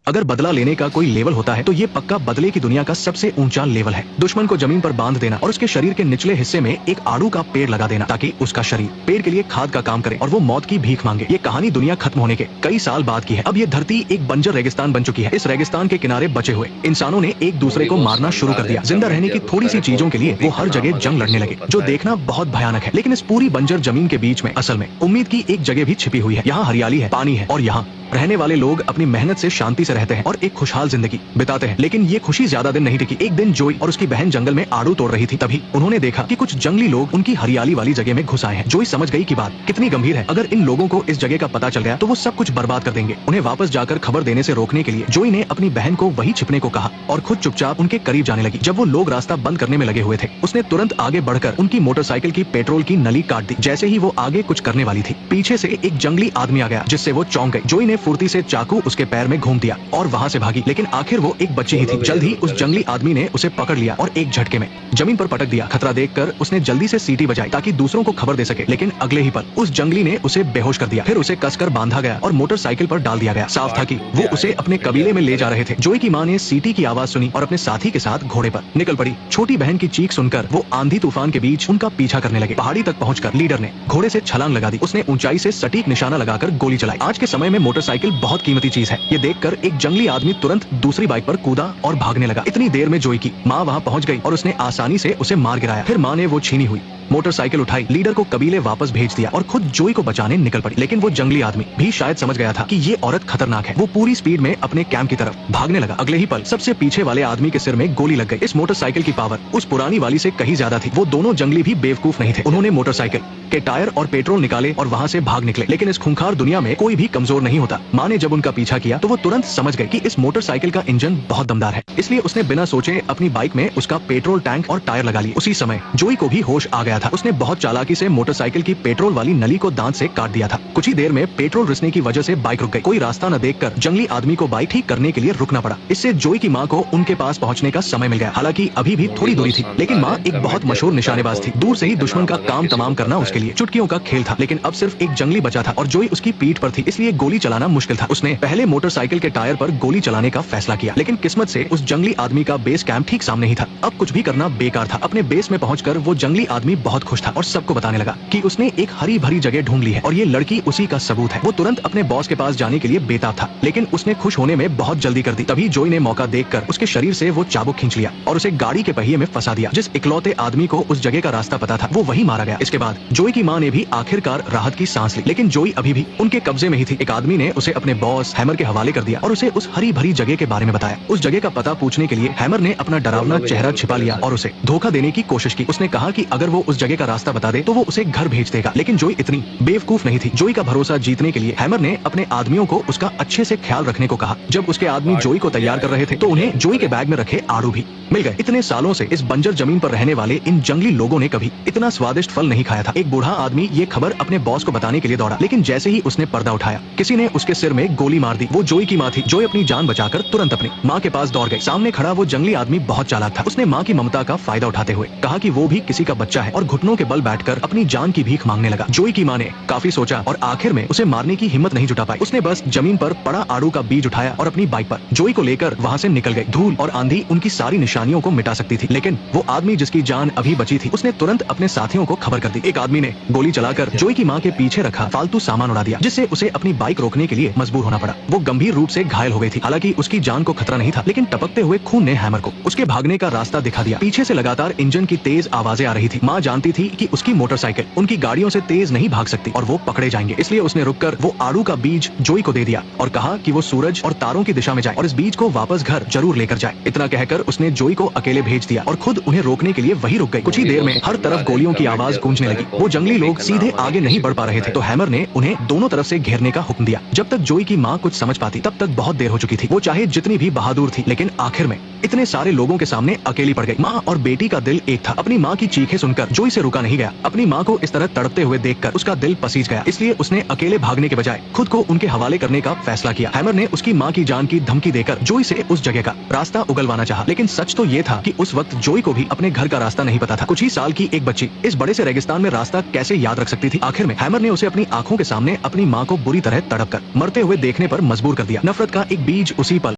अगर बदला लेने का कोई लेवल होता है तो ये पक्का बदले की दुनिया का सबसे ऊंचा लेवल है। दुश्मन को जमीन पर बांध देना और उसके शरीर के निचले हिस्से में एक आड़ू का पेड़ लगा देना ताकि उसका शरीर पेड़ के लिए खाद का काम करे और वो मौत की भीख मांगे। ये कहानी दुनिया खत्म होने के कई साल बाद की है। अब ये धरती एक बंजर रेगिस्तान बन चुकी है। इस रेगिस्तान के किनारे बचे हुए इंसानों ने एक दूसरे को मारना शुरू कर दिया। जिंदा रहने की थोड़ी सी चीजों के लिए वो हर जगह जंग लड़ने लगे, जो देखना बहुत भयानक है। लेकिन इस पूरी बंजर जमीन के बीच में असल में उम्मीद की एक जगह भी छिपी हुई है। यहाँ हरियाली है, पानी है और यहाँ रहने वाले लोग अपनी मेहनत से शांति से रहते हैं और एक खुशहाल जिंदगी बिताते हैं। लेकिन ये खुशी ज्यादा दिन नहीं टिकी। एक दिन जोई और उसकी बहन जंगल में आड़ू तोड़ रही थी। तभी उन्होंने देखा कि कुछ जंगली लोग उनकी हरियाली वाली जगह में घुस आए हैं। जोई समझ गई कि बात कितनी गंभीर है। अगर इन लोगों को इस जगह का पता चल गया तो वो सब कुछ बर्बाद कर देंगे। उन्हें वापस जाकर खबर देने से रोकने के लिए जोई ने अपनी बहन को वहीं छिपने को कहा और खुद चुपचाप उनके करीब जाने लगी। जब वो लोग रास्ता बंद करने में लगे हुए थे, उसने तुरंत आगे बढ़कर उनकी मोटरसाइकिल की पेट्रोल की नली काट दी। जैसे ही वो आगे कुछ करने वाली थी, पीछे से एक जंगली आदमी आ गया, जिससे वो चौंक गई। जोई ने फुर्ती से चाकू उसके पैर में घूम दिया और वहाँ से भागी। लेकिन आखिर वो एक बच्ची ही थी। जल्द ही उस जंगली आदमी ने उसे पकड़ लिया और एक झटके में जमीन पर पटक दिया। खतरा देखकर उसने जल्दी से सीटी बजाई ताकि दूसरों को खबर दे सके। लेकिन अगले ही पल उस जंगली ने उसे बेहोश कर दिया। फिर उसे कसकर बांधा गया और मोटरसाइकिल पर डाल दिया गया। साफ था कि वो उसे अपने कबीले में ले जा रहे थे। जोई की माँ ने सीटी की आवाज सुनी और अपने साथी के साथ घोड़े पर निकल पड़ी। छोटी बहन की चीख सुनकर वो आंधी तूफान के बीच उनका पीछा करने लगे। पहाड़ी तक पहुंचकर लीडर ने घोड़े से छलांग लगा दी। उसने ऊंचाई से सटीक निशाना लगाकर गोली चलाई। आज के समय में मोटरसाइकिल बहुत कीमती चीज है। ये देखकर एक जंगली आदमी तुरंत दूसरी बाइक पर कूदा और भागने लगा। इतनी देर में जोई की माँ वहाँ पहुँच गई और उसने आसानी से उसे मार गिराया। फिर माँ ने वो छीनी हुई मोटरसाइकिल उठाई, लीडर को कबीले वापस भेज दिया और खुद जोई को बचाने निकल पड़ी। लेकिन वो जंगली आदमी भी शायद समझ गया था कि ये औरत खतरनाक है। वो पूरी स्पीड में अपने कैंप की तरफ भागने लगा। अगले ही पल सबसे पीछे वाले आदमी के सिर में गोली लग गई। इस मोटरसाइकिल की पावर उस पुरानी वाली से कहीं ज्यादा थी। वो दोनों जंगली भी बेवकूफ नहीं थे। उन्होंने मोटरसाइकिल के टायर और पेट्रोल निकाले और वहाँ से भाग निकले। लेकिन इस खूंखार दुनिया में कोई भी कमजोर नहीं होता। माँ ने जब उनका पीछा किया तो वो तुरंत समझ गए कि इस मोटरसाइकिल का इंजन बहुत दमदार है। इसलिए उसने बिना सोचे अपनी बाइक में उसका पेट्रोल टैंक और टायर लगा लिए। उसी समय जोई को भी होश आ गया था। उसने बहुत चालाकी से मोटरसाइकिल की पेट्रोल वाली नली को दांत से काट दिया था। कुछ ही देर में पेट्रोल रिसने की वजह से बाइक रुक गई। कोई रास्ता न देखकर जंगली आदमी को बाइक ठीक करने के लिए रुकना पड़ा। इससे जोई की माँ को उनके पास पहुँचने का समय मिल गया। हालांकि अभी भी थोड़ी दूरी थी, लेकिन माँ एक बहुत मशहूर निशानेबाज थी। दूर से ही दुश्मन का काम तमाम करना उसके लिए चुटकियों का खेल था। लेकिन अब सिर्फ एक जंगली बचा था और जोई उसकी पीठ पर थी, इसलिए गोली चलाना मुश्किल था। उसने पहले मोटरसाइकिल के टायर पर गोली चलाने का फैसला किया। लेकिन किस्मत से उस जंगली आदमी का बेस कैंप ठीक सामने ही था। अब कुछ भी करना बेकार था। अपने बेस में पहुंचकर वो जंगली आदमी बहुत खुश था और सबको बताने लगा कि उसने एक हरी भरी जगह ढूंढ ली है और ये लड़की उसी का सबूत है। वो तुरंत अपने बॉस के पास जाने के लिए बेताब था, लेकिन उसने खुश होने में बहुत जल्दी कर दी। तभी जोई ने मौका देखकर उसके शरीर से वो चाबुक खींच लिया और उसे गाड़ी के पहिए में फंसा दिया। जिस इकलौते आदमी को उस जगह का रास्ता पता था वो वही मारा गया। इसके बाद जोई की माँ ने भी आखिरकार राहत की सांस ली। लेकिन जोई अभी भी उनके कब्जे में ही थी। एक आदमी ने उसे अपने बॉस हैमर के हवाले कर दिया और उसे उस हरी भरी जगह के बारे में बताया। उस जगह का पता पूछने के लिए हैमर ने अपना डरावना चेहरा छिपा लिया और उसे धोखा देने की कोशिश की। उसने कहा कि अगर वो उस जगह का रास्ता बता दे तो वो उसे घर भेज देगा। लेकिन जोई इतनी बेवकूफ नहीं थी। जोई का भरोसा जीतने के लिए हैमर ने अपने आदमियों को उसका अच्छे से ख्याल रखने को कहा। जब उसके आदमी जोई को तैयार कर रहे थे तो उन्हें जोई के बैग में रखे आड़ू भी मिल गए। इतने सालों से इस बंजर जमीन पर रहने वाले इन जंगली लोगों ने कभी इतना स्वादिष्ट फल नहीं खाया था। एक बूढ़ा आदमी ये खबर अपने बॉस को बताने के लिए दौड़ा, लेकिन जैसे ही उसने पर्दा उठाया किसी ने उसके सिर में गोली मार दी। वो जोई की माँ थी। जोई अपनी जान बचाकर तुरंत अपनी माँ के पास दौड़ गई। सामने खड़ा वो जंगली आदमी बहुत चालाक था। उसने माँ की ममता का फायदा उठाते हुए कहा कि वो भी किसी का बच्चा है और घुटनों के बल बैठकर अपनी जान की भीख मांगने लगा। जोई की माँ ने काफी सोचा और आखिर में उसे मारने की हिम्मत नहीं जुटा पाई। उसने बस जमीन पर पड़ा आड़ू का बीज उठाया और अपनी बाइक पर जोई को लेकर वहाँ से निकल गई। धूल और आंधी उनकी सारी निशानियों को मिटा सकती थी, लेकिन वो आदमी जिसकी जान अभी बची थी उसने तुरंत अपने साथियों को खबर कर दी। एक आदमी ने गोली चलाकर जोई की माँ के पीछे रखा फालतू सामान उड़ा दिया, जिससे उसे अपनी बाइक रोकने के लिए मजबूर होना पड़ा। वो गंभीर रूप से घायल हो गई थी। हालांकि उसकी जान को खतरा नहीं था, लेकिन टपकते हुए खून ने हैमर को उसके भागने का रास्ता दिखा दिया। पीछे से लगातार इंजन की तेज आवाजें आ रही थी। माँ जानती थी कि उसकी मोटरसाइकिल उनकी गाड़ियों से तेज नहीं भाग सकती और वो पकड़े जाएंगे। इसलिए उसने रुककर वो आड़ू का बीज जोई को दे दिया और कहा कि वो सूरज और तारों की दिशा में जाए और इस बीज को वापस घर जरूर लेकर जाए। इतना कहकर उसने जोई को अकेले भेज दिया और खुद उन्हें रोकने के लिए वही रुक गई। कुछ ही देर में हर तरफ गोलियों की आवाज गूंजने लगी। वो जंगली लोग सीधे आगे नहीं बढ़ पा रहे थे, तो हैमर ने उन्हें दोनों तरफ से घेरने का हुक्म दिया। जब तक जोई की माँ कुछ समझ पाती तब तक बहुत देर हो चुकी थी। वो चाहे जितनी भी बहादुर थी, लेकिन आखिर में इतने सारे लोगों के सामने अकेली पड़ गई। माँ और बेटी का दिल एक था। अपनी माँ की चीखें सुनकर जोई से रुका नहीं गया। अपनी माँ को इस तरह तड़पते हुए देखकर उसका दिल पसीज गया। इसलिए उसने अकेले भागने के बजाय खुद को उनके हवाले करने का फैसला किया। हैमर ने उसकी माँ की जान की धमकी देकर जोई से उस जगह का रास्ता उगलवाना चाहा, लेकिन सच तो ये था कि उस वक्त जोई को भी अपने घर का रास्ता नहीं पता था। कुछ ही साल की एक बच्ची इस बड़े से रेगिस्तान में रास्ता कैसे याद रख सकती थी। आखिर में हैमर ने उसे अपनी आंखों के सामने अपनी माँ को बुरी तरह तड़प कर मरते हुए देखने पर मजबूर कर दिया। नफरत का एक बीज उसी पल